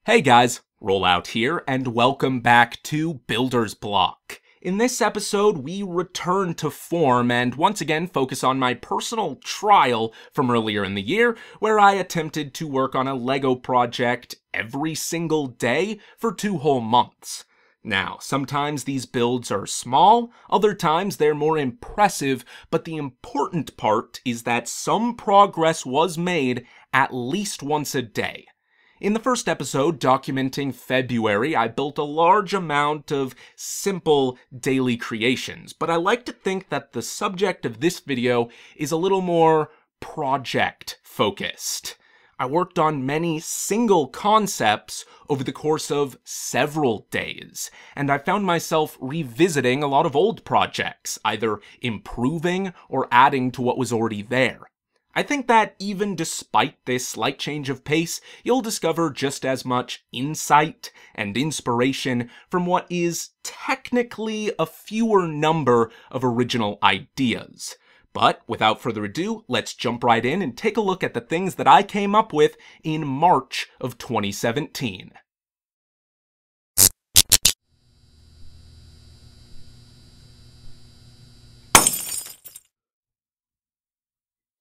Hey guys, Rollout here, and welcome back to Builder's Block. In this episode, we return to form and once again focus on my personal trial from earlier in the year, where I attempted to work on a LEGO project every single day for 2 whole months. Now, sometimes these builds are small, other times they're more impressive, but the important part is that some progress was made at least once a day. In the first episode, documenting February, I built a large amount of simple daily creations, but I like to think that the subject of this video is a little more project-focused. I worked on many single concepts over the course of several days, and I found myself revisiting a lot of old projects, either improving or adding to what was already there. I think that even despite this slight change of pace, you'll discover just as much insight and inspiration from what is technically a fewer number of original ideas. But without further ado, let's jump right in and take a look at the things that I came up with in March of 2017.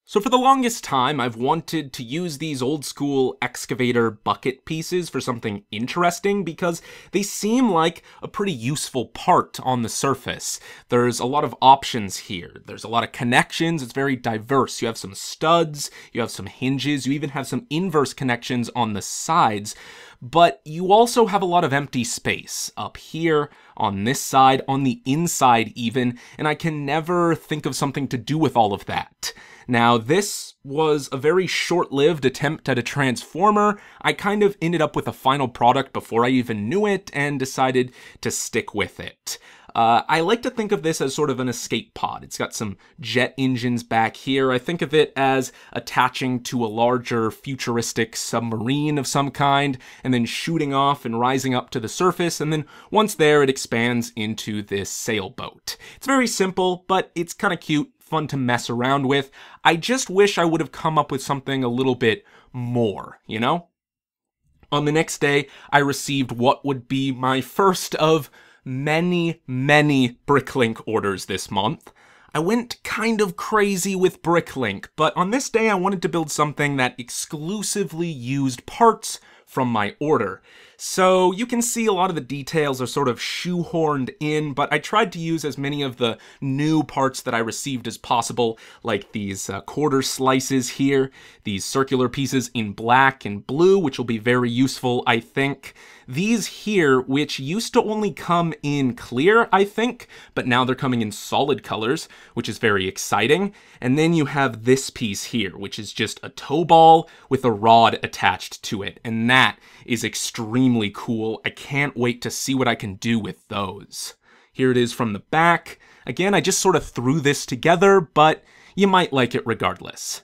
So for the longest time, I've wanted to use these old school excavator bucket pieces for something interesting because they seem like a pretty useful part on the surface. There's a lot of options here. There's a lot of connections. It's very diverse. You have some studs, you have some hinges, you even have some inverse connections on the sides. But you also have a lot of empty space up here, on this side, on the inside even, and I can never think of something to do with all of that. Now, this was a very short-lived attempt at a transformer. I kind of ended up with a final product before I even knew it and decided to stick with it. I like to think of this as sort of an escape pod. It's got some jet engines back here. I think of it as attaching to a larger futuristic submarine of some kind, and then shooting off and rising up to the surface, and then once there, it expands into this sailboat. It's very simple, but it's kind of cute, fun to mess around with. I just wish I would have come up with something a little bit more, you know? On the next day, I received what would be my first of many BrickLink orders this month. I went kind of crazy with BrickLink, but on this day I wanted to build something that exclusively used parts from my order. So you can see a lot of the details are sort of shoehorned in, but I tried to use as many of the new parts that I received as possible, like these quarter slices here, these circular pieces in black and blue, which will be very useful, I think. These here, which used to only come in clear, I think, but now they're coming in solid colors, which is very exciting. And then you have this piece here, which is just a tow ball with a rod attached to it, and that is extremely cool. I can't wait to see what I can do with those. Here it is from the back. Again, I just sort of threw this together, but you might like it regardless.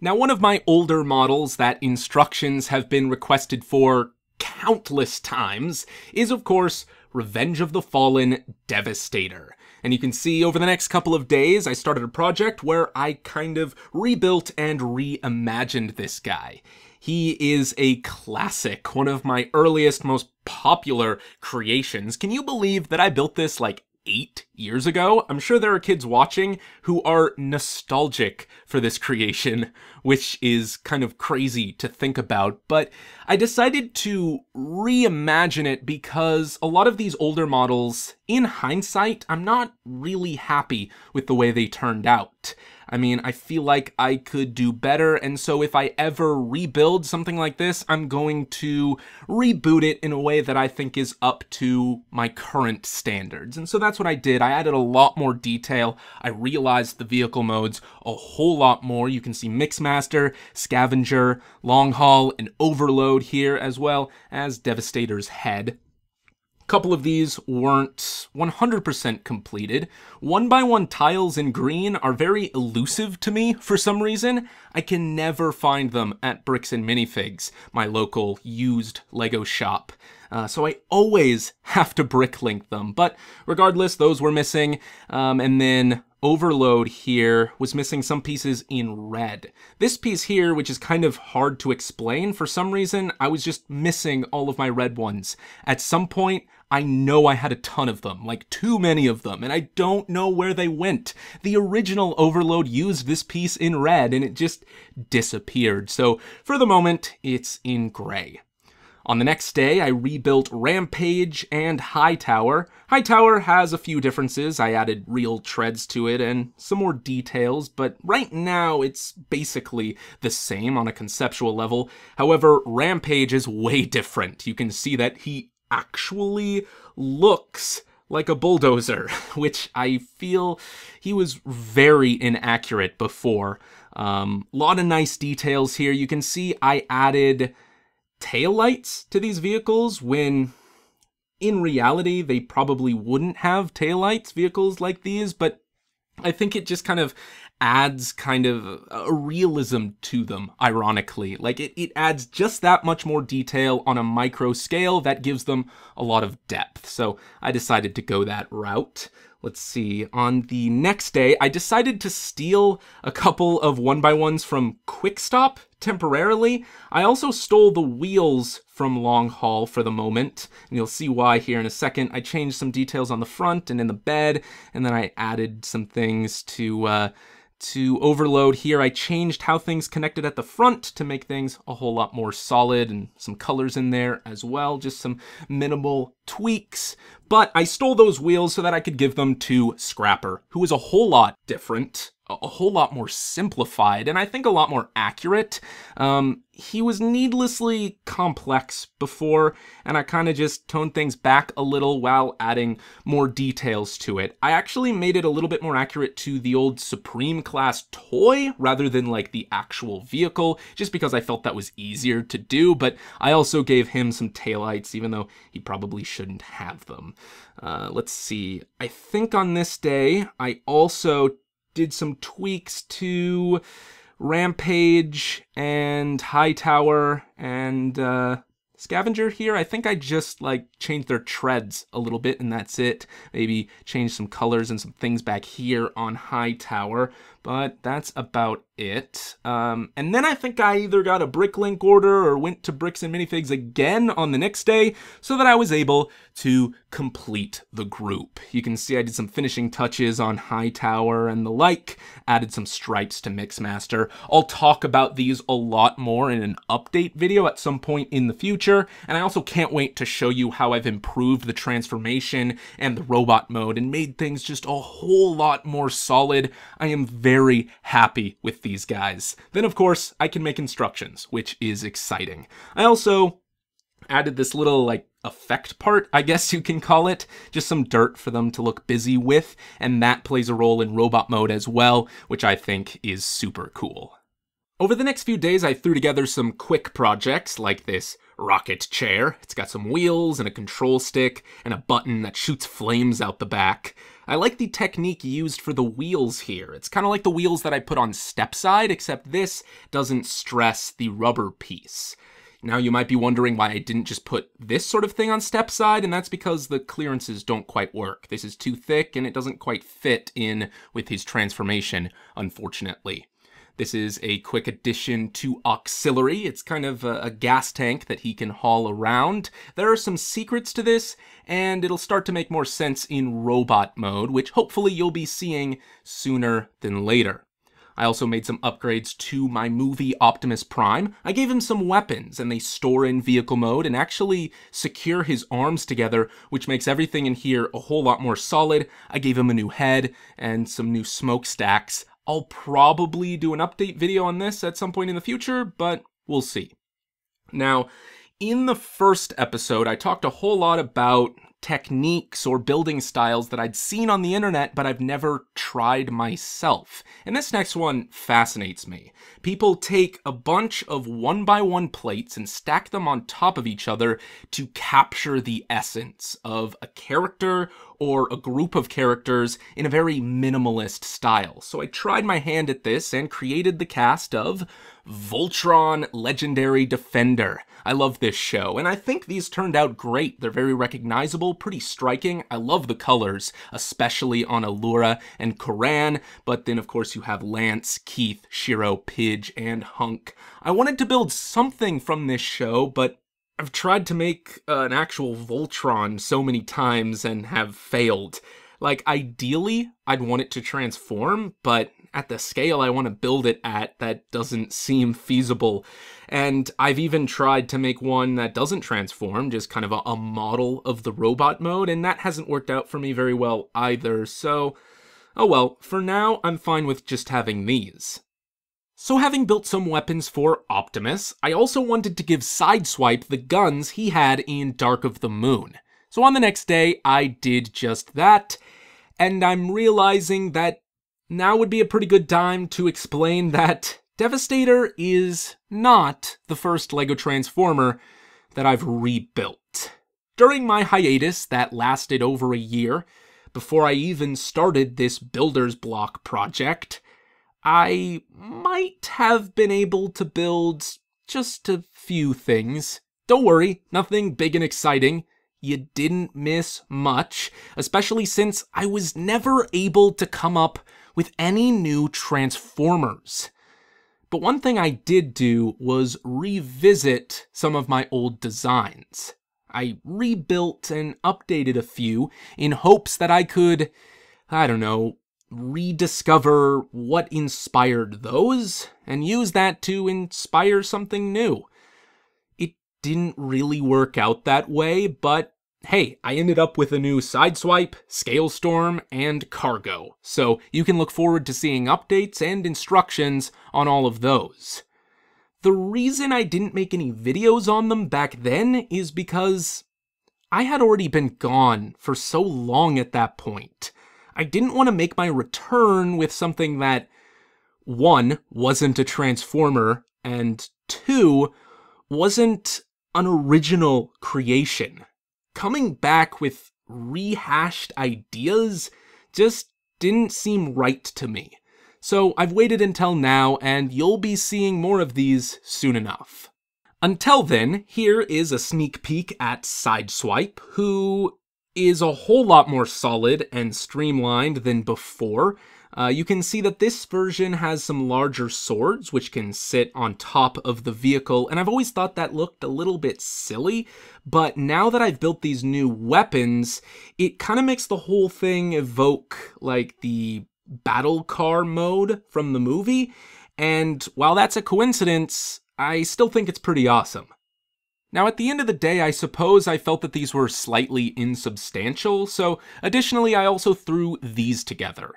Now, one of my older models that instructions have been requested for countless times is, of course, Revenge of the Fallen Devastator. And you can see over the next couple of days, I started a project where I kind of rebuilt and reimagined this guy. He is a classic, one of my earliest, most popular creations. Can you believe that I built this like 8 years ago? I'm sure there are kids watching who are nostalgic for this creation, which is kind of crazy to think about, but I decided to reimagine it because a lot of these older models, in hindsight, I'm not really happy with the way they turned out. I mean, I feel like I could do better, and so if I ever rebuild something like this, I'm going to reboot it in a way that I think is up to my current standards. And so that's what I did. I added a lot more detail. I realized the vehicle modes a whole lot more. You can see Mixmaster, Scavenger, Long Haul, and Overload here, as well as Devastator's head. A couple of these weren't 100% completed. 1x1 tiles in green are very elusive to me for some reason. I can never find them at Bricks and Minifigs, my local used LEGO shop. So I always have to BrickLink them. But regardless, those were missing. And then Overload here was missing some pieces in red. This piece here, which is kind of hard to explain, for some reason, I was just missing all of my red ones. At some point, I know I had a ton of them, like too many of them, and I don't know where they went. The original Overload used this piece in red, and it just disappeared. So for the moment, it's in gray. On the next day, I rebuilt Rampage and Hightower. Hightower has a few differences. I added real treads to it and some more details, but right now it's basically the same on a conceptual level. However, Rampage is way different. You can see that he actually looks like a bulldozer, which I feel he was very inaccurate before. Lot of nice details here. You can see I added taillights to these vehicles when in reality they probably wouldn't have taillights, vehicles like these, but I think it just kind of adds kind of a realism to them, ironically. Like it adds just that much more detail on a micro scale that gives them a lot of depth. So I decided to go that route. Let's see, on the next day, I decided to steal a couple of 1x1s from Quickstop temporarily. I also stole the wheels from Long Haul for the moment, and you'll see why here in a second. I changed some details on the front and in the bed, and then I added some things to Overload here. I changed how things connected at the front to make things a whole lot more solid, and some colors in there as well, just some minimal tweaks. But I stole those wheels so that I could give them to Scrapper, who is a whole lot different, a whole lot more simplified, and I think a lot more accurate. He was needlessly complex before, and I kind of just toned things back a little while adding more details to it. I actually made it a little bit more accurate to the old Supreme class toy rather than like the actual vehicle, just because I felt that was easier to do, but I also gave him some taillights, even though he probably shouldn't have them. Let's see, I think on this day, I also did some tweaks to Rampage and Hightower and Scavenger here. I think I just like changed their treads a little bit and that's it. Maybe change some colors and some things back here on Hightower, but that's about it. And then I think I either got a BrickLink order or went to Bricks and Minifigs again on the next day so that I was able to complete the group. You can see I did some finishing touches on Hightower and the like, added some stripes to Mixmaster. I'll talk about these a lot more in an update video at some point in the future, and I also can't wait to show you how I've improved the transformation and the robot mode and made things just a whole lot more solid. I am very happy with these guys. Then of course I can make instructions, which is exciting. I also added this little like effect part, I guess you can call it, just some dirt for them to look busy with, and that plays a role in robot mode as well, which I think is super cool. Over the next few days I threw together some quick projects like this rocket chair. It's got some wheels and a control stick and a button that shoots flames out the back. I like the technique used for the wheels here. It's kind of like the wheels that I put on Stepside, except this doesn't stress the rubber piece. Now you might be wondering why I didn't just put this sort of thing on Stepside, and that's because the clearances don't quite work. This is too thick and it doesn't quite fit in with his transformation, unfortunately. This is a quick addition to Auxiliary. It's kind of a gas tank that he can haul around. There are some secrets to this, and it'll start to make more sense in robot mode, which hopefully you'll be seeing sooner than later. I also made some upgrades to my movie Optimus Prime. I gave him some weapons, and they store in vehicle mode and actually secure his arms together, which makes everything in here a whole lot more solid. I gave him a new head and some new smokestacks. I'll probably do an update video on this at some point in the future, but we'll see. Now, in the first episode, I talked a whole lot about techniques or building styles that I'd seen on the internet, but I've never tried myself. And this next one fascinates me. People take a bunch of 1x1 plates and stack them on top of each other to capture the essence of a character or a group of characters in a very minimalist style. So I tried my hand at this and created the cast of Voltron Legendary Defender. I love this show, and I think these turned out great. They're very recognizable, pretty striking. I love the colors, especially on Allura and Koran, but then of course you have Lance, Keith, Shiro, Pidge, and Hunk. I wanted to build something from this show, but I've tried to make an actual Voltron so many times and have failed. Like, ideally, I'd want it to transform, but at the scale I want to build it at, that doesn't seem feasible. And I've even tried to make one that doesn't transform, just kind of a model of the robot mode, and that hasn't worked out for me very well either, so oh well, for now I'm fine with just having these. So having built some weapons for Optimus, I also wanted to give Sideswipe the guns he had in Dark of the Moon. So on the next day, I did just that, and I'm realizing that now would be a pretty good time to explain that Devastator is not the first LEGO Transformer that I've rebuilt. During my hiatus that lasted over a year, before I even started this builder's block project, I might have been able to build just a few things. Don't worry, nothing big and exciting. You didn't miss much, especially since I was never able to come up with any new Transformers. But one thing I did do was revisit some of my old designs. I rebuilt and updated a few in hopes that I could, I don't know, rediscover what inspired those and use that to inspire something new. It didn't really work out that way, but hey, I ended up with a new Sideswipe, Scalestorm, and Cargo, so you can look forward to seeing updates and instructions on all of those. The reason I didn't make any videos on them back then is because I had already been gone for so long at that point. I didn't want to make my return with something that, 1, wasn't a Transformer, and 2, wasn't an original creation. Coming back with rehashed ideas just didn't seem right to me. So I've waited until now, and you'll be seeing more of these soon enough. Until then, here is a sneak peek at Sideswipe, who is a whole lot more solid and streamlined than before. You can see that this version has some larger swords, which can sit on top of the vehicle, and I've always thought that looked a little bit silly, but now that I've built these new weapons, it kind of makes the whole thing evoke, like, the battle car mode from the movie, and while that's a coincidence, I still think it's pretty awesome. Now, at the end of the day, I suppose I felt that these were slightly insubstantial, so additionally I also threw these together.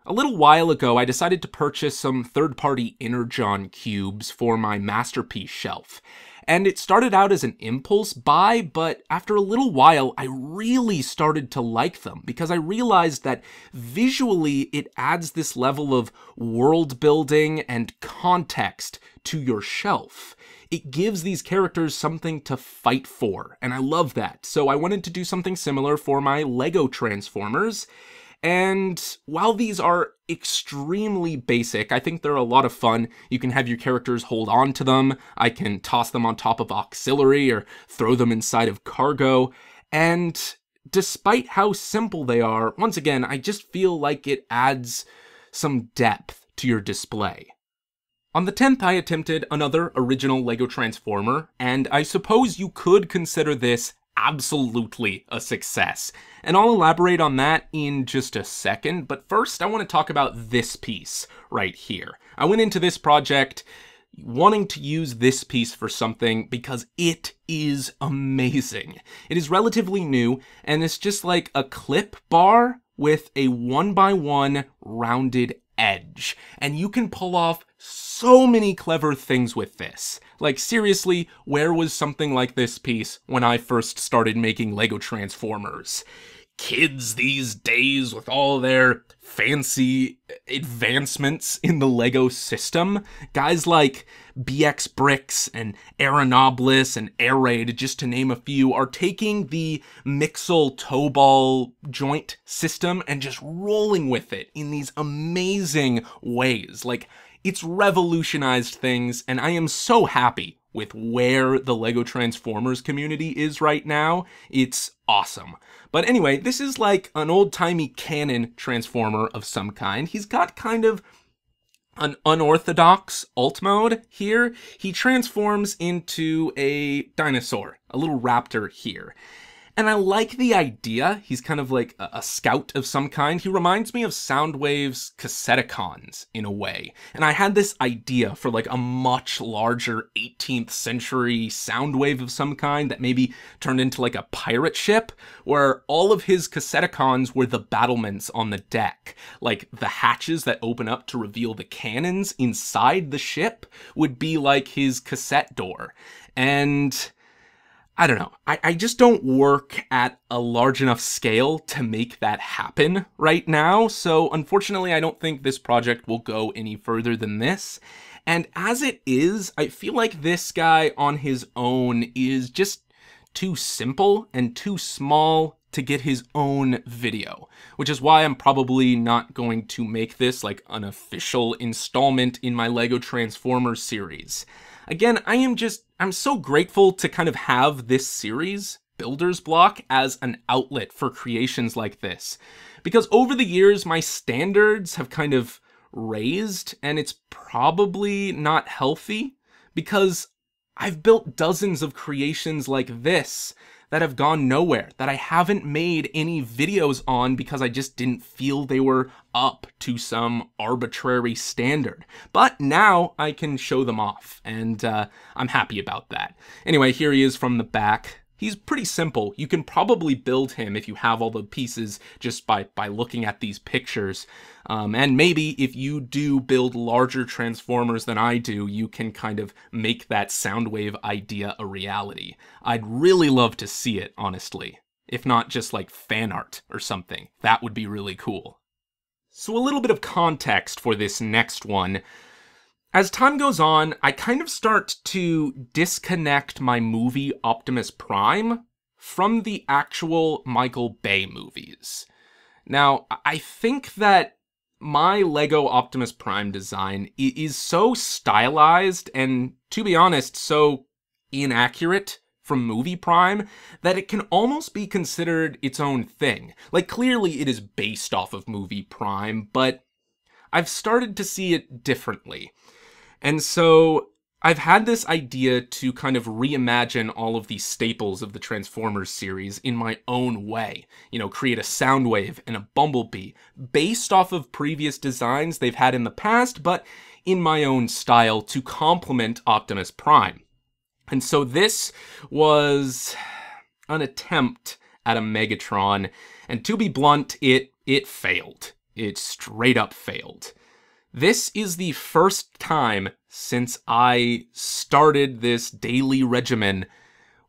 A little while ago, I decided to purchase some third-party Energon cubes for my masterpiece shelf. And it started out as an impulse buy, but after a little while, I really started to like them because I realized that visually it adds this level of world building and context to your shelf. It gives these characters something to fight for, and I love that. So I wanted to do something similar for my LEGO Transformers. And while these are extremely basic, I think they're a lot of fun. You can have your characters hold on to them, I can toss them on top of auxiliary or throw them inside of cargo, and despite how simple they are, once again, I just feel like it adds some depth to your display. On the 10th, I attempted another original LEGO Transformer, and I suppose you could consider this absolutely a success. And I'll elaborate on that in just a second, but first I want to talk about this piece right here. I went into this project wanting to use this piece for something because it is amazing. It is relatively new, and it's just like a clip bar with a 1x1 rounded edge, and you can pull off so many clever things with this. Like, seriously, where was something like this piece when I first started making LEGO Transformers? Kids these days with all their fancy advancements in the LEGO system, guys like BX Bricks and Aeronoblis and Air Raid, just to name a few, are taking the Mixel toe ball joint system and just rolling with it in these amazing ways. Like, it's revolutionized things, and I am so happy with where the LEGO Transformers community is right now. It's awesome. But anyway, this is like an old-timey canon Transformer of some kind. He's got kind of an unorthodox alt mode here. He transforms into a dinosaur, a little raptor here. And I like the idea. He's kind of like a scout of some kind. He reminds me of Soundwave's Cassetticons in a way. And I had this idea for like a much larger 18th century Soundwave of some kind that maybe turned into like a pirate ship, where all of his Cassetticons were the battlements on the deck. Like the hatches that open up to reveal the cannons inside the ship would be like his cassette door. And I don't know. I just don't work at a large enough scale to make that happen right now. So unfortunately, I don't think this project will go any further than this. And as it is, I feel like this guy on his own is just too simple and too small to get his own video, which is why I'm probably not going to make this like an official installment in my LEGO Transformers series. Again, I'm so grateful to kind of have this series, Builder's Block, as an outlet for creations like this. Because over the years, my standards have kind of raised, and it's probably not healthy, because I've built dozens of creations like this that have gone nowhere, that I haven't made any videos on because I just didn't feel they were up to some arbitrary standard. But now I can show them off, and I'm happy about that. Anyway, here he is from the back. He's pretty simple. You can probably build him if you have all the pieces just by looking at these pictures. And maybe if you do build larger Transformers than I do, you can kind of make that Soundwave idea a reality. I'd really love to see it, honestly. If not just like fan art or something. That would be really cool. So a little bit of context for this next one. As time goes on, I kind of start to disconnect my movie Optimus Prime from the actual Michael Bay movies. Now, I think that my LEGO Optimus Prime design is so stylized and, to be honest, so inaccurate from Movie Prime that it can almost be considered its own thing. Like, clearly it is based off of Movie Prime, but I've started to see it differently. And so I've had this idea to kind of reimagine all of these staples of the Transformers series in my own way. You know, create a Soundwave and a Bumblebee based off of previous designs they've had in the past, but in my own style to complement Optimus Prime. And so this was an attempt at a Megatron, and to be blunt, it failed. It straight up failed. This is the first time since I started this daily regimen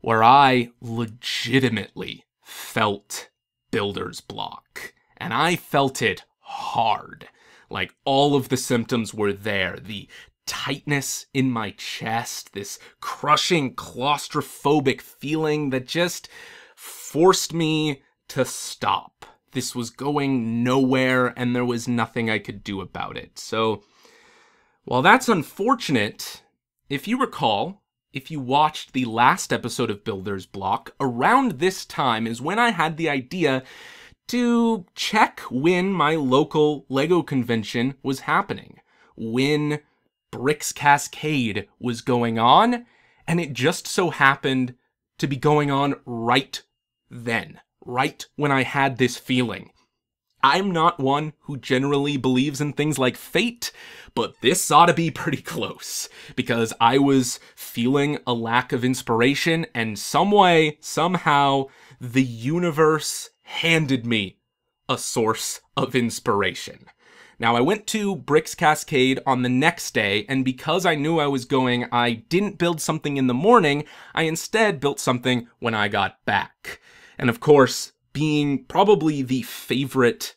where I legitimately felt Builder's Block. And I felt it hard. Like, all of the symptoms were there. The tightness in my chest, this crushing claustrophobic feeling that just forced me to stop. This was going nowhere, and there was nothing I could do about it. So, while that's unfortunate, if you recall, if you watched the last episode of Builder's Block, around this time is when I had the idea to check when my local LEGO convention was happening, when Bricks Cascade was going on, and it just so happened to be going on right then. Right when I had this feeling. I'm not one who generally believes in things like fate, but this ought to be pretty close, because I was feeling a lack of inspiration, and some way, somehow, the universe handed me a source of inspiration. Now, I went to Bricks Cascade on the next day, and because I knew I was going, I didn't build something in the morning, I instead built something when I got back. And of course, being probably the favorite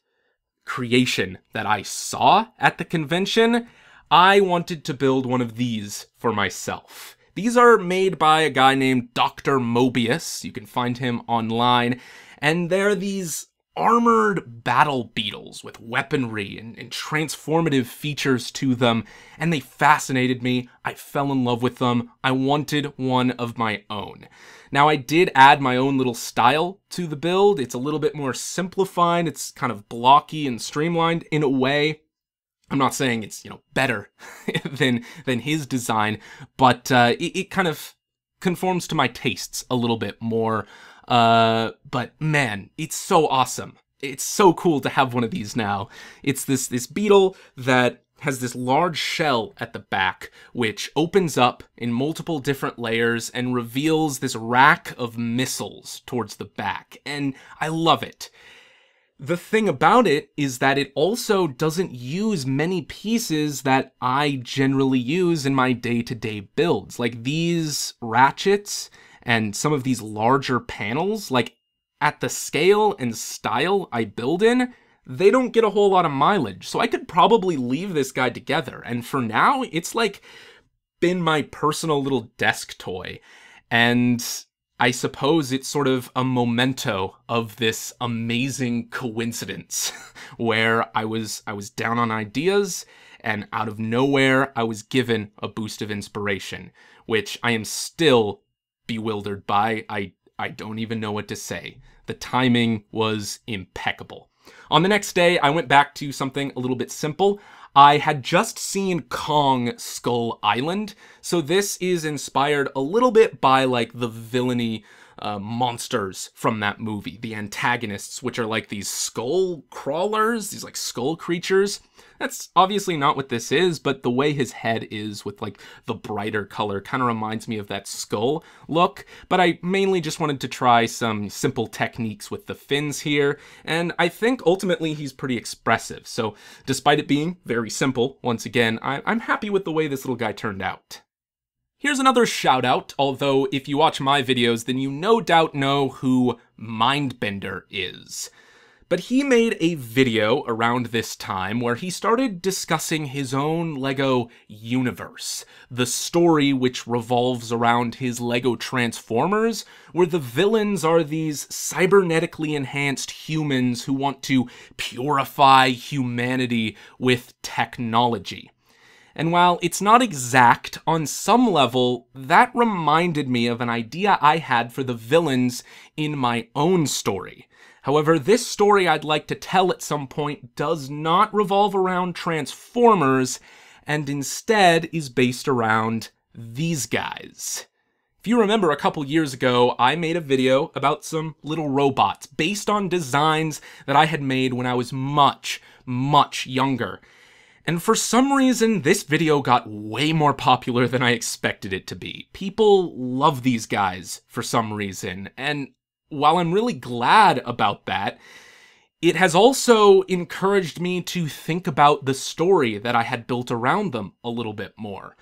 creation that I saw at the convention, I wanted to build one of these for myself. These are made by a guy named Dr. Mobius. You can find him online. And they're these armored battle beetles with weaponry and transformative features to them, and they fascinated me. I fell in love with them. I wanted one of my own. Now, I did add my own little style to the build. It's a little bit more simplified. It's kind of blocky and streamlined in a way. I'm not saying it's, better than his design, but it kind of conforms to my tastes a little bit more. But man, it's so awesome. It's so cool to have one of these now. It's this beetle that has this large shell at the back, which opens up in multiple different layers and reveals this rack of missiles towards the back. And I love it. The thing about it is that it also doesn't use many pieces that I generally use in my day-to-day builds. Like these ratchets and some of these larger panels, like at the scale and style I build in, they don't get a whole lot of mileage. So I could probably leave this guy together. And for now, it's like been my personal little desk toy. And I suppose it's sort of a memento of this amazing coincidence where I was down on ideas, and out of nowhere I was given a boost of inspiration, which I am still bewildered by. I don't even know what to say. The timing was impeccable. On the next day, I went back to something a little bit simple. I had just seen Kong Skull Island, so this is inspired a little bit by like the villainy monsters from that movie, the antagonists, which are like these skull crawlers, these like skull creatures. That's obviously not what this is, but the way his head is with like the brighter color kind of reminds me of that skull look. But I mainly just wanted to try some simple techniques with the fins here, and I think ultimately he's pretty expressive. So despite it being very simple, once again, I'm happy with the way this little guy turned out. Here's another shout out, although if you watch my videos, then you no doubt know who Mindbender is. But he made a video around this time where he started discussing his own LEGO universe, the story which revolves around his LEGO Transformers, where the villains are these cybernetically enhanced humans who want to purify humanity with technology. And while it's not exact, on some level, that reminded me of an idea I had for the villains in my own story. However, this story I'd like to tell at some point does not revolve around Transformers, and instead is based around these guys. If you remember, a couple years ago, I made a video about some little robots based on designs that I had made when I was much, much younger. And for some reason, this video got way more popular than I expected it to be. People love these guys for some reason, and while I'm really glad about that, it has also encouraged me to think about the story that I had built around them a little bit more.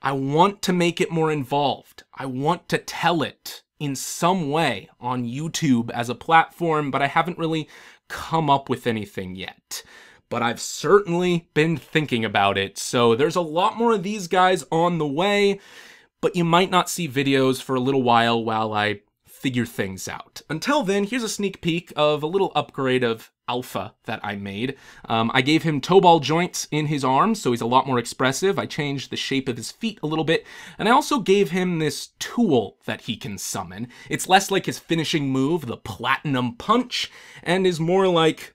I want to make it more involved. I want to tell it in some way on YouTube as a platform, but I haven't really come up with anything yet. But I've certainly been thinking about it, so there's a lot more of these guys on the way, but you might not see videos for a little while I figure things out. Until then, here's a sneak peek of a little upgrade of Alpha that I made. I gave him toe ball joints in his arms, so he's a lot more expressive. I changed the shape of his feet a little bit, and I also gave him this tool that he can summon. It's less like his finishing move, the Platinum Punch, and is more like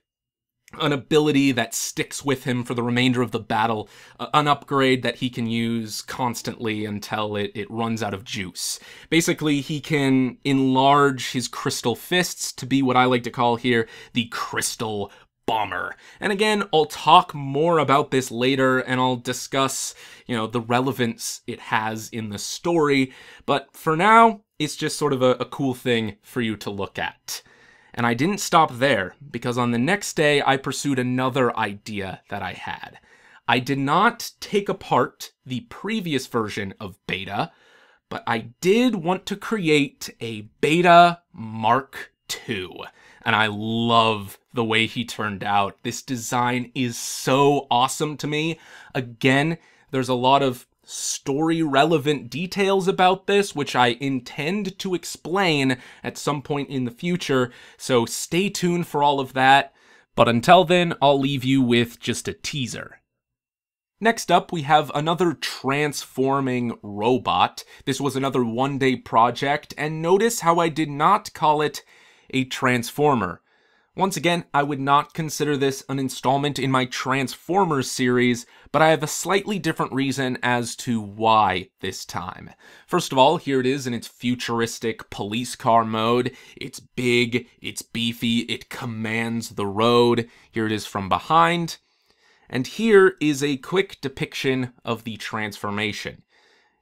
an ability that sticks with him for the remainder of the battle, an upgrade that he can use constantly until it runs out of juice. Basically, he can enlarge his crystal fists to be what I like to call here the Crystal Bomber. And again, I'll talk more about this later, and I'll discuss, the relevance it has in the story, but for now, it's just sort of a cool thing for you to look at. And I didn't stop there, because on the next day, I pursued another idea that I had. I did not take apart the previous version of Beta, but I did want to create a Beta Mark II. And I love the way he turned out. This design is so awesome to me. Again, there's a lot of story-relevant details about this, which I intend to explain at some point in the future, so stay tuned for all of that. But until then, I'll leave you with just a teaser. Next up, we have another transforming robot. This was another one-day project, and notice how I did not call it a transformer. Once again, I would not consider this an installment in my Transformers series, but I have a slightly different reason as to why this time. First of all, here it is in its futuristic police car mode. It's big, it's beefy, it commands the road. Here it is from behind. And here is a quick depiction of the transformation.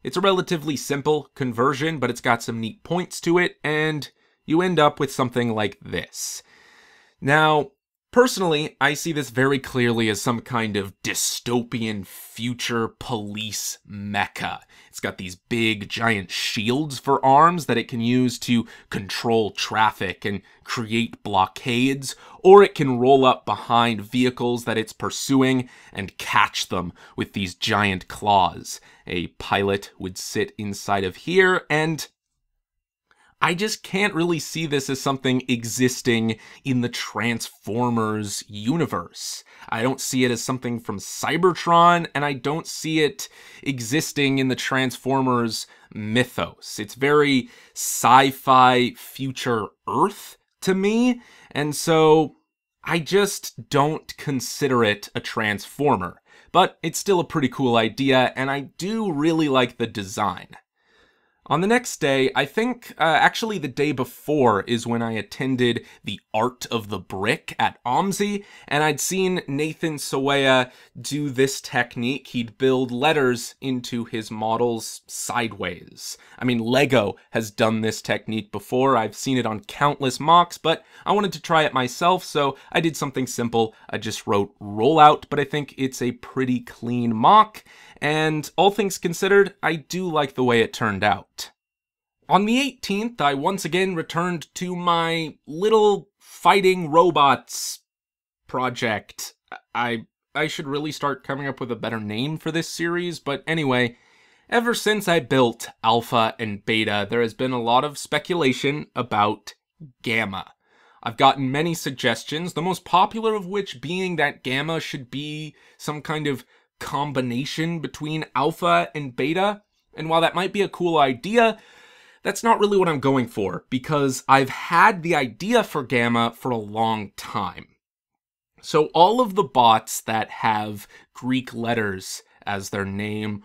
It's a relatively simple conversion, but it's got some neat points to it, and you end up with something like this. Now, personally, I see this very clearly as some kind of dystopian future police mecha. It's got these big, giant shields for arms that it can use to control traffic and create blockades, or it can roll up behind vehicles that it's pursuing and catch them with these giant claws. A pilot would sit inside of here, and I just can't really see this as something existing in the Transformers universe. I don't see it as something from Cybertron, and I don't see it existing in the Transformers mythos. It's very sci-fi future Earth to me, and so I just don't consider it a Transformer. But it's still a pretty cool idea, and I do really like the design. On the next day, I think, actually the day before, is when I attended the Art of the Brick at OMSI, and I'd seen Nathan Sawaya do this technique. He'd build letters into his models sideways. I mean, Lego has done this technique before. I've seen it on countless mocks, but I wanted to try it myself, so I did something simple. I just wrote rollout, but I think it's a pretty clean mock. And all things considered, I do like the way it turned out. On the 18th, I once again returned to my little fighting robots project. I should really start coming up with a better name for this series, but anyway, ever since I built Alpha and Beta, there has been a lot of speculation about Gamma. I've gotten many suggestions, the most popular of which being that Gamma should be some kind of combination between Alpha and Beta, and while that might be a cool idea, that's not really what I'm going for, because I've had the idea for Gamma for a long time. So all of the bots that have Greek letters as their name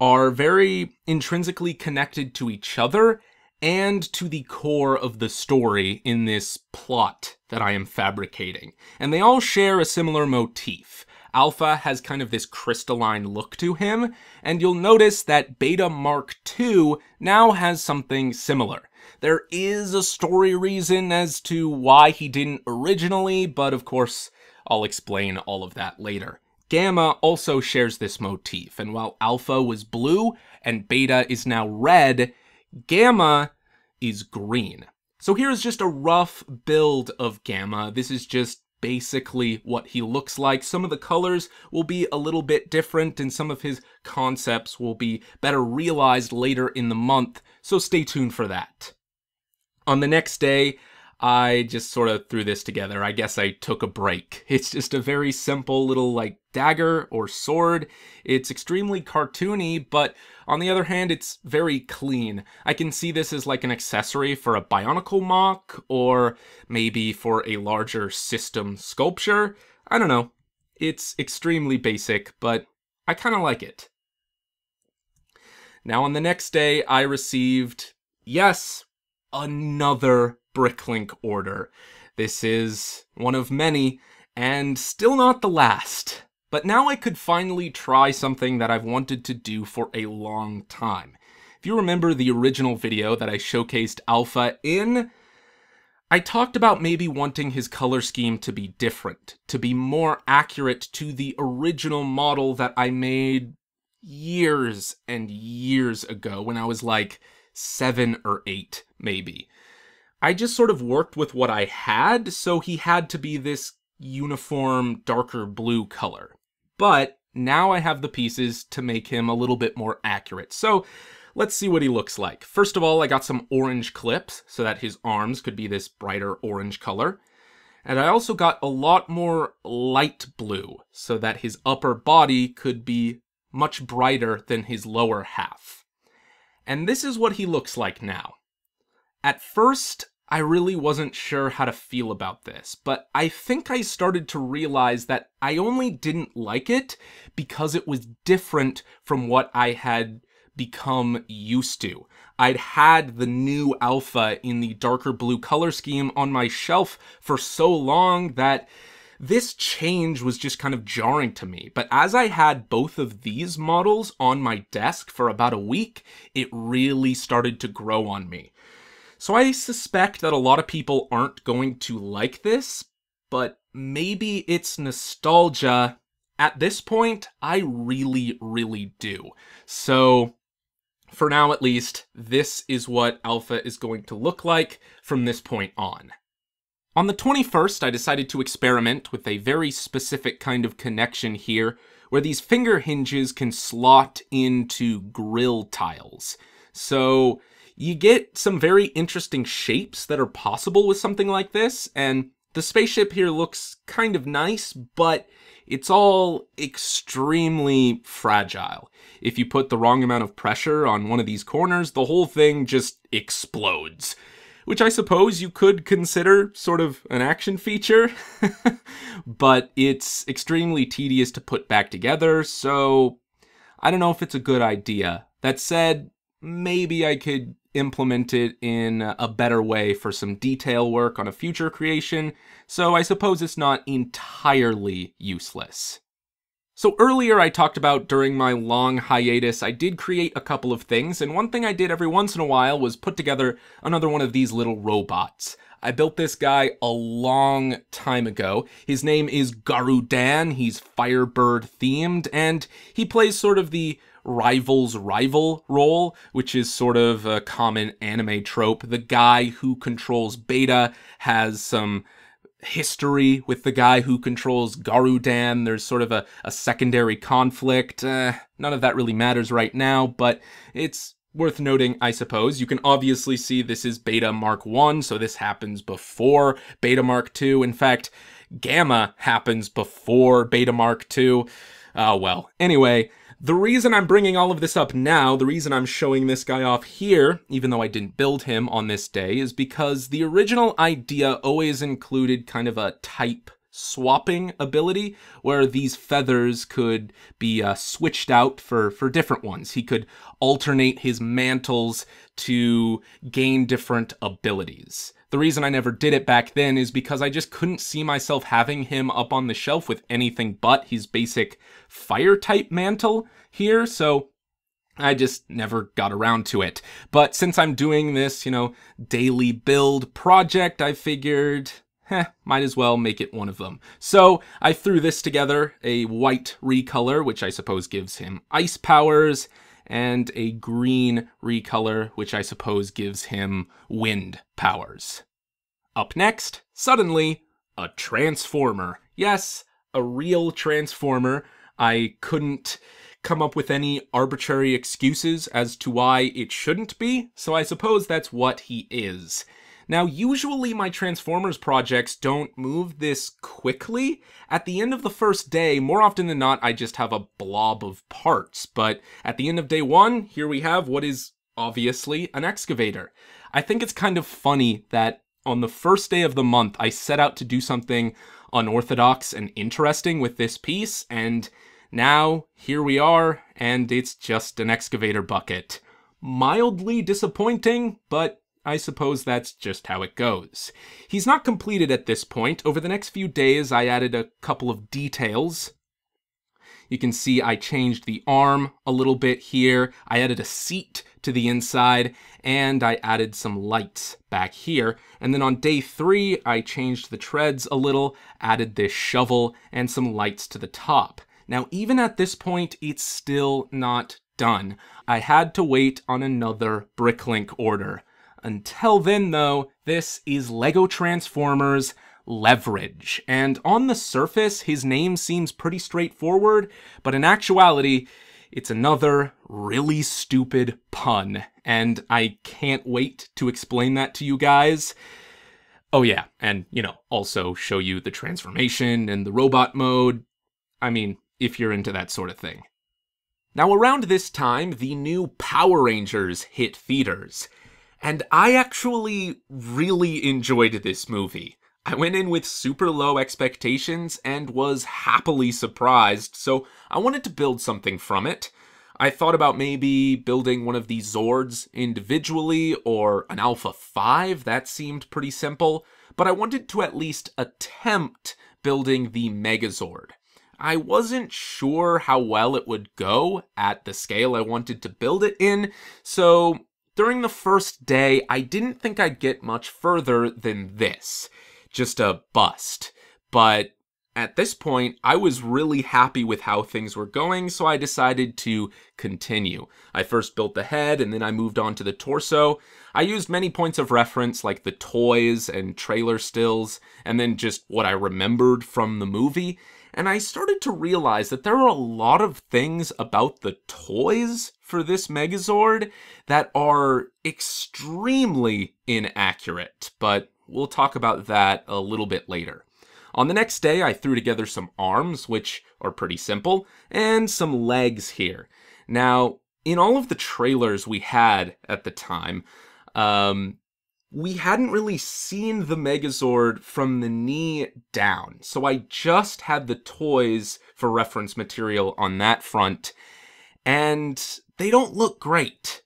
are very intrinsically connected to each other and to the core of the story in this plot that I am fabricating. And they all share a similar motif. Alpha has kind of this crystalline look to him, and you'll notice that Beta Mark II now has something similar. There is a story reason as to why he didn't originally, but of course, I'll explain all of that later. Gamma also shares this motif, and while Alpha was blue and Beta is now red, Gamma is green. So here's just a rough build of Gamma. This is just basically what he looks like. Some of the colors will be a little bit different, and some of his concepts will be better realized later in the month, so stay tuned for that. On the next day, I just sort of threw this together. I guess I took a break. It's just a very simple little, like, dagger or sword. It's extremely cartoony, but on the other hand, it's very clean. I can see this as like an accessory for a Bionicle mock, or maybe for a larger system sculpture. I don't know. It's extremely basic, but I kind of like it. Now on the next day, I received, yes, another BrickLink order. This is one of many, and still not the last. But now I could finally try something that I've wanted to do for a long time. If you remember the original video that I showcased Alpha in, I talked about maybe wanting his color scheme to be different, to be more accurate to the original model that I made years and years ago when I was like 7 or 8, maybe. I just sort of worked with what I had, so he had to be this uniform darker blue color. But now I have the pieces to make him a little bit more accurate. So let's see what he looks like. First of all, I got some orange clips so that his arms could be this brighter orange color. And I also got a lot more light blue so that his upper body could be much brighter than his lower half. And this is what he looks like now. At first, I really wasn't sure how to feel about this, but I think I started to realize that I only didn't like it because it was different from what I had become used to. I'd had the new alpha in the darker blue color scheme on my shelf for so long that this change was just kind of jarring to me. But as I had both of these models on my desk for about a week, it really started to grow on me. So I suspect that a lot of people aren't going to like this, but maybe it's nostalgia. At this point, I really, really do. So for now at least, this is what Alpha is going to look like from this point on. On the 21st, I decided to experiment with a very specific kind of connection here, where these finger hinges can slot into grill tiles. So you get some very interesting shapes that are possible with something like this, and the spaceship here looks kind of nice, but it's all extremely fragile. If you put the wrong amount of pressure on one of these corners, the whole thing just explodes. Which I suppose you could consider sort of an action feature, but it's extremely tedious to put back together, so I don't know if it's a good idea. That said, maybe I could implement it in a better way for some detail work on a future creation, so I suppose it's not entirely useless. So earlier I talked about during my long hiatus, I did create a couple of things, and one thing I did every once in a while was put together another one of these little robots. I built this guy a long time ago. His name is Garudan, he's Firebird themed, and he plays sort of the rival's rival role, which is sort of a common anime trope. The guy who controls Beta has some history with the guy who controls Garudan. There's sort of a secondary conflict. None of that really matters right now, but it's worth noting, I suppose. You can obviously see this is Beta Mark 1, so this happens before Beta Mark 2. In fact, Gamma happens before Beta Mark 2. Oh well. Anyway, the reason I'm bringing all of this up now, the reason I'm showing this guy off here, even though I didn't build him on this day, is because the original idea always included kind of a type swapping ability, where these feathers could be switched out for different ones. He could alternate his mantles to gain different abilities. The reason I never did it back then is because I just couldn't see myself having him up on the shelf with anything but his basic fire type mantle here, so I just never got around to it. But since I'm doing this, daily build project, I figured, might as well make it one of them. So I threw this together, a white recolor, which I suppose gives him ice powers, and a green recolor, which I suppose gives him wind powers. Up next, suddenly, a transformer. Yes, a real transformer. I couldn't come up with any arbitrary excuses as to why it shouldn't be, so I suppose that's what he is. Now, usually my Transformers projects don't move this quickly. At the end of the first day, more often than not, I just have a blob of parts. But at the end of day one, here we have what is obviously an excavator. I think it's kind of funny that on the first day of the month, I set out to do something unorthodox and interesting with this piece, and now here we are, and it's just an excavator bucket. Mildly disappointing, but I suppose that's just how it goes. He's not completed at this point. Over the next few days, I added a couple of details. You can see I changed the arm a little bit here. I added a seat to the inside, and I added some lights back here. And then on day 3, I changed the treads a little, added this shovel, and some lights to the top. Now, even at this point, it's still not done. I had to wait on another BrickLink order. Until then, though, this is LEGO Transformers Leverage. And on the surface, his name seems pretty straightforward, but in actuality, it's another really stupid pun, and I can't wait to explain that to you guys. Oh yeah, and, also show you the transformation and the robot mode. I mean, if you're into that sort of thing. Now, around this time, the new Power Rangers hit theaters, and I actually really enjoyed this movie. I went in with super low expectations and was happily surprised, so I wanted to build something from it. I thought about maybe building one of these Zords individually, or an Alpha 5, that seemed pretty simple, but I wanted to at least attempt building the Megazord. I wasn't sure how well it would go at the scale I wanted to build it in, so during the first day, I didn't think I'd get much further than this. Just a bust. But at this point, I was really happy with how things were going, so I decided to continue. I first built the head, and then I moved on to the torso. I used many points of reference, like the toys and trailer stills, and then just what I remembered from the movie. And I started to realize that there are a lot of things about the toys for this Megazord that are extremely inaccurate, but we'll talk about that a little bit later. On the next day, I threw together some arms, which are pretty simple, and some legs here. Now, in all of the trailers we had at the time, we hadn't really seen the Megazord from the knee down, so I just had the toys for reference material on that front, and they don't look great.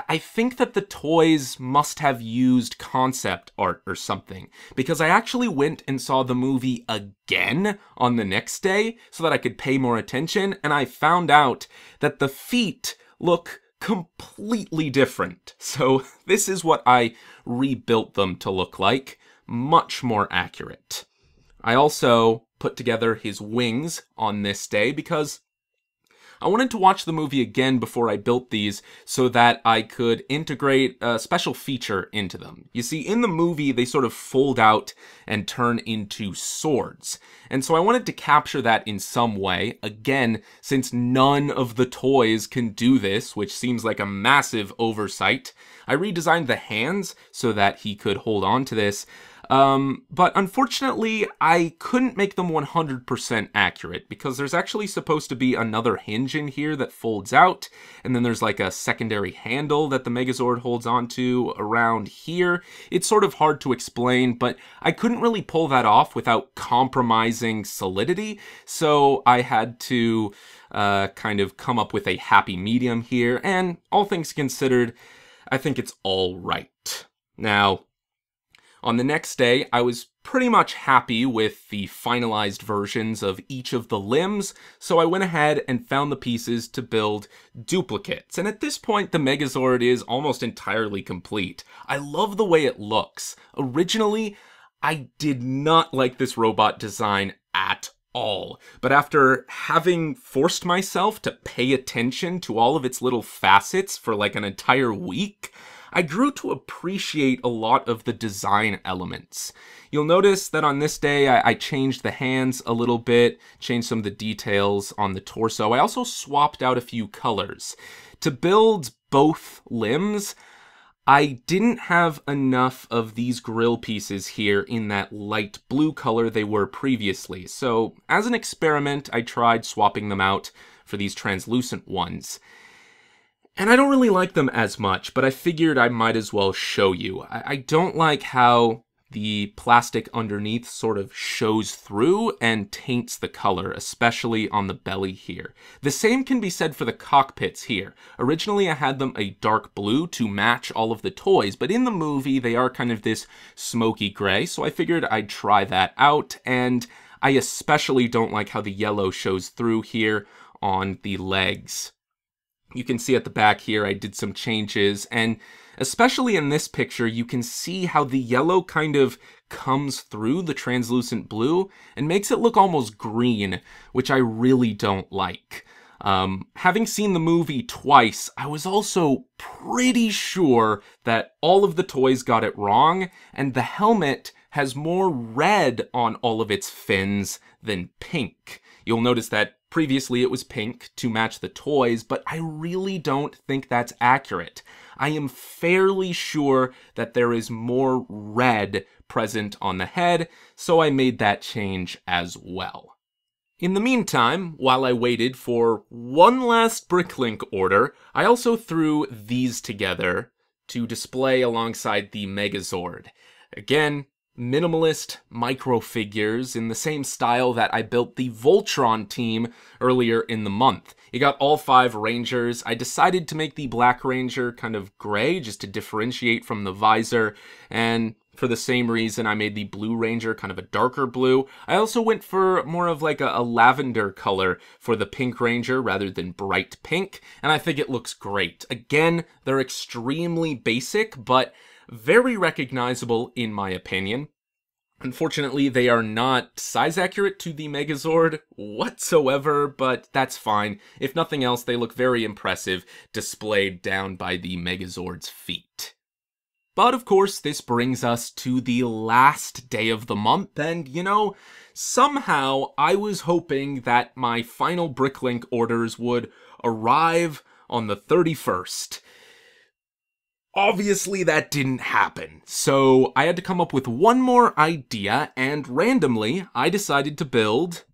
I think that the toys must have used concept art or something, because I actually went and saw the movie again on the next day so that I could pay more attention, and I found out that the feet look completely different. So this is what I rebuilt them to look like, much more accurate. I also put together his wings on this day because I wanted to watch the movie again before I built these so that I could integrate a special feature into them. You see, in the movie, they sort of fold out and turn into swords. And so I wanted to capture that in some way. Again, since none of the toys can do this, which seems like a massive oversight, I redesigned the hands so that he could hold on to this. But unfortunately, I couldn't make them 100% accurate because there's actually supposed to be another hinge in here that folds out, and then there's like a secondary handle that the Megazord holds onto around here. It's sort of hard to explain, but I couldn't really pull that off without compromising solidity, so I had to kind of come up with a happy medium here, and all things considered, I think it's all right. Now, on the next day, I was pretty much happy with the finalized versions of each of the limbs, so I went ahead and found the pieces to build duplicates. And at this point, the Megazord is almost entirely complete. I love the way it looks. Originally, I did not like this robot design at all, but after having forced myself to pay attention to all of its little facets for like an entire week, I grew to appreciate a lot of the design elements. You'll notice that on this day, I changed the hands a little bit, changed some of the details on the torso. I also swapped out a few colors. To build both limbs, I didn't have enough of these grill pieces here in that light blue color they were previously. So as an experiment, I tried swapping them out for these translucent ones. And I don't really like them as much, but I figured I might as well show you. I don't like how the plastic underneath sort of shows through and taints the color, especially on the belly here. The same can be said for the cockpits here. Originally I had them a dark blue to match all of the toys, but in the movie they are kind of this smoky gray, so I figured I'd try that out, and I especially don't like how the yellow shows through here on the legs. You can see at the back here I did some changes, and especially in this picture you can see how the yellow kind of comes through the translucent blue and makes it look almost green, which I really don't like. Having seen the movie twice, I was also pretty sure that all of the toys got it wrong, and the helmet has more red on all of its fins than pink. You'll notice that previously it was pink to match the toys, but I really don't think that's accurate. I am fairly sure that there is more red present on the head, so I made that change as well. In the meantime, while I waited for one last BrickLink order, I also threw these together to display alongside the Megazord. Again, minimalist micro figures in the same style that I built the Voltron team earlier in the month. You got all 5 Rangers. I decided to make the Black Ranger kind of gray just to differentiate from the visor, and for the same reason I made the Blue Ranger kind of a darker blue. I also went for more of like a lavender color for the Pink Ranger rather than bright pink, and I think it looks great. Again, they're extremely basic, but very recognizable in my opinion. Unfortunately, they are not size accurate to the Megazord whatsoever, but that's fine. If nothing else, they look very impressive displayed down by the Megazord's feet. But of course, this brings us to the last day of the month, and you know, somehow I was hoping that my final BrickLink orders would arrive on the 31st. Obviously, that didn't happen, so I had to come up with one more idea, and randomly, I decided to build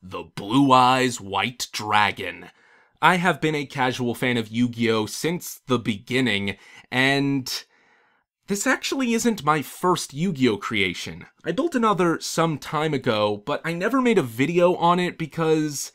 the Blue Eyes White Dragon. I have been a casual fan of Yu-Gi-Oh! Since the beginning, and this actually isn't my first Yu-Gi-Oh! Creation. I built another some time ago, but I never made a video on it because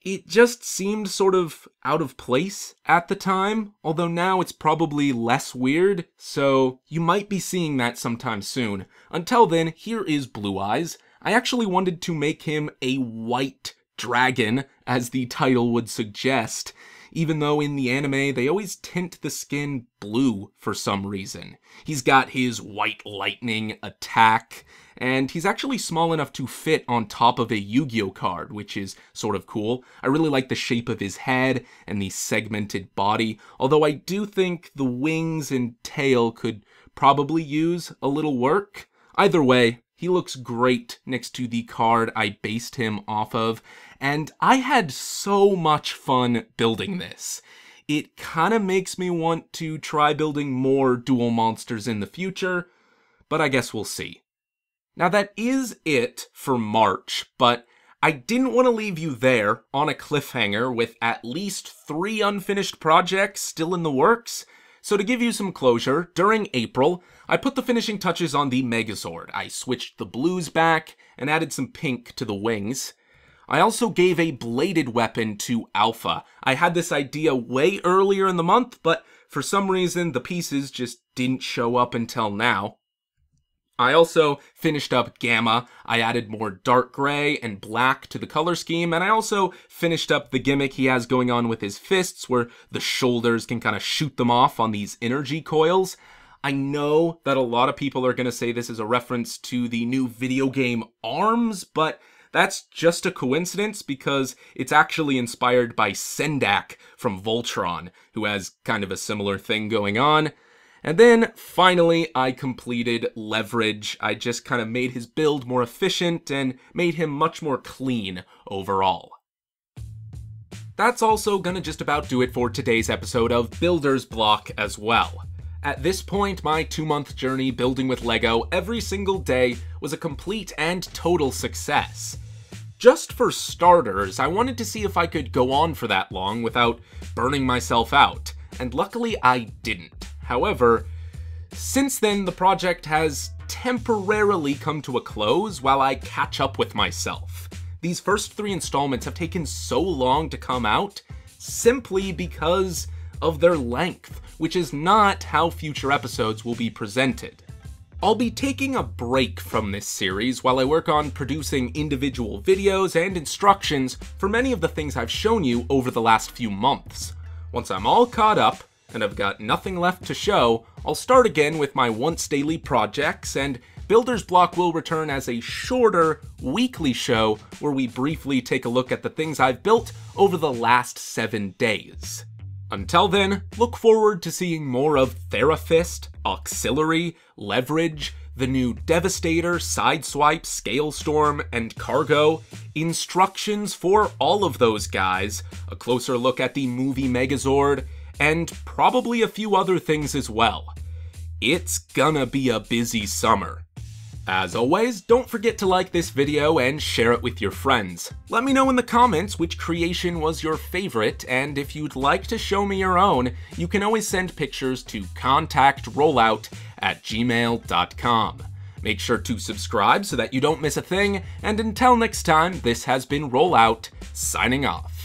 it just seemed sort of out of place at the time, although now it's probably less weird, so you might be seeing that sometime soon. Until then, here is Blue Eyes. I actually wanted to make him a white dragon, as the title would suggest, even though in the anime they always tint the skin blue for some reason. He's got his white lightning attack, and he's actually small enough to fit on top of a Yu-Gi-Oh card, which is sort of cool. I really like the shape of his head and the segmented body, although I do think the wings and tail could probably use a little work. Either way, he looks great next to the card I based him off of, and I had so much fun building this. It kinda makes me want to try building more dual monsters in the future, but I guess we'll see. Now that is it for March, but I didn't want to leave you there on a cliffhanger with at least 3 unfinished projects still in the works. So to give you some closure, during April, I put the finishing touches on the Megazord. I switched the blues back and added some pink to the wings. I also gave a bladed weapon to Alpha. I had this idea way earlier in the month, but for some reason the pieces just didn't show up until now. I also finished up Gamma. I added more dark gray and black to the color scheme, and I also finished up the gimmick he has going on with his fists, where the shoulders can kind of shoot them off on these energy coils. I know that a lot of people are going to say this is a reference to the new video game ARMS, but that's just a coincidence because it's actually inspired by Sendak from Voltron, who has kind of a similar thing going on. And then, finally, I completed Leverage. I just kind of made his build more efficient and made him much more clean overall. That's also gonna just about do it for today's episode of Builder's Block as well. At this point, my 2-month journey building with LEGO every single day was a complete and total success. Just for starters, I wanted to see if I could go on for that long without burning myself out, and luckily I didn't. However, since then, the project has temporarily come to a close while I catch up with myself. These first 3 installments have taken so long to come out simply because of their length, which is not how future episodes will be presented. I'll be taking a break from this series while I work on producing individual videos and instructions for many of the things I've shown you over the last few months. Once I'm all caught up, and I've got nothing left to show, I'll start again with my once daily projects, and Builder's Block will return as a shorter, weekly show where we briefly take a look at the things I've built over the last 7 days. Until then, look forward to seeing more of Therafist, Auxiliary, Leverage, the new Devastator, Sideswipe, Scalestorm, and Cargo, instructions for all of those guys, a closer look at the movie Megazord, and probably a few other things as well. It's gonna be a busy summer. As always, don't forget to like this video and share it with your friends. Let me know in the comments which creation was your favorite, and if you'd like to show me your own, you can always send pictures to contactrollout@gmail.com. Make sure to subscribe so that you don't miss a thing, and until next time, this has been Rollout, signing off.